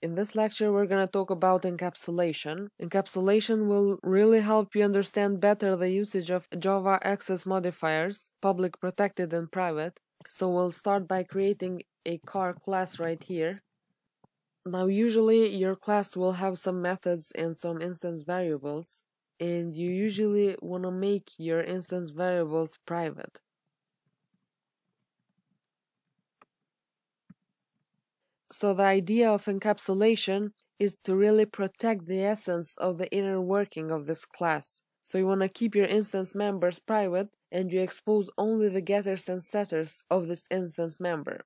In this lecture, we're going to talk about encapsulation. Encapsulation will really help you understand better the usage of Java access modifiers, public, protected, and private. So we'll start by creating a car class right here. Now, usually your class will have some methods and some instance variables, and you usually want to make your instance variables private. So the idea of encapsulation is to really protect the essence of the inner working of this class. So you want to keep your instance members private, and you expose only the getters and setters of this instance member,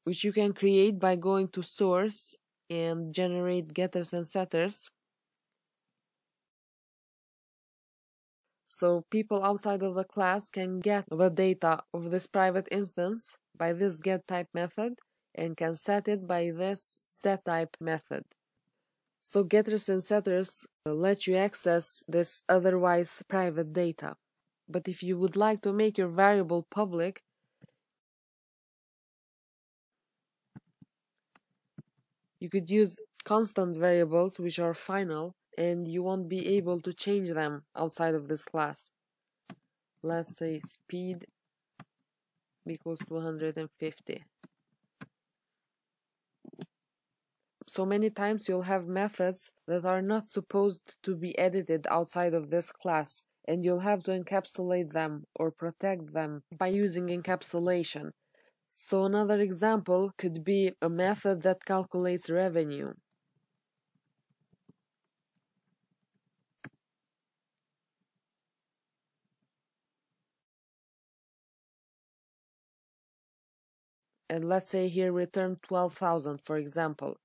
which you can create by going to source and generate getters and setters. So people outside of the class can get the data of this private instance by this getType method, and can set it by this setType method. So getters and setters let you access this otherwise private data. But if you would like to make your variable public, you could use constant variables which are final, and you won't be able to change them outside of this class. Let's say speed equals 250. So many times you'll have methods that are not supposed to be edited outside of this class, and you'll have to encapsulate them or protect them by using encapsulation. So another example could be a method that calculates revenue. And let's say here return 12,000, for example.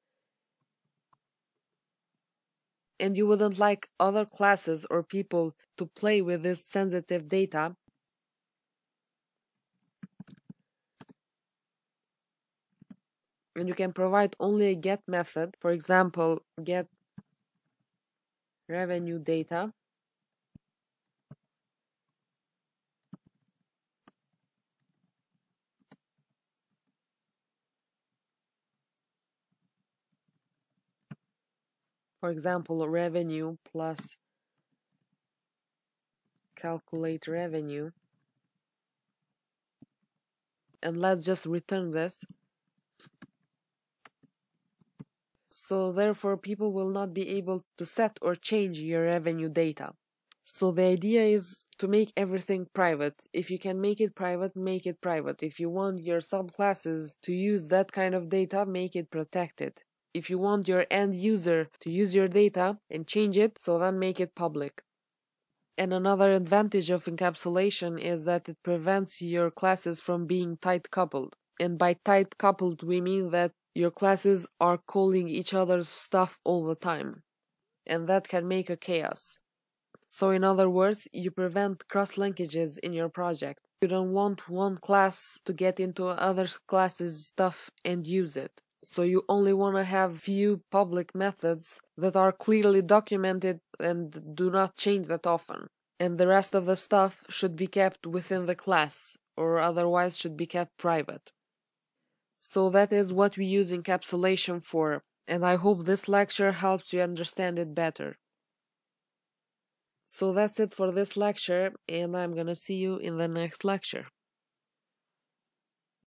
And you wouldn't like other classes or people to play with this sensitive data, and you can provide only a get method, for example, get revenue data. For example, revenue plus calculate revenue. And let's just return this. So therefore, people will not be able to set or change your revenue data. So the idea is to make everything private. If you can make it private, make it private. If you want your subclasses to use that kind of data, make it protected. If you want your end user to use your data and change it, so then make it public. And another advantage of encapsulation is that it prevents your classes from being tight coupled. And by tight coupled, we mean that your classes are calling each other's stuff all the time. And that can make a chaos. So in other words, you prevent cross-linkages in your project. You don't want one class to get into other class's stuff and use it. So you only want to have few public methods that are clearly documented and do not change that often. And the rest of the stuff should be kept within the class, or otherwise should be kept private. So that is what we use encapsulation for, and I hope this lecture helps you understand it better. So that's it for this lecture, and I'm gonna see you in the next lecture.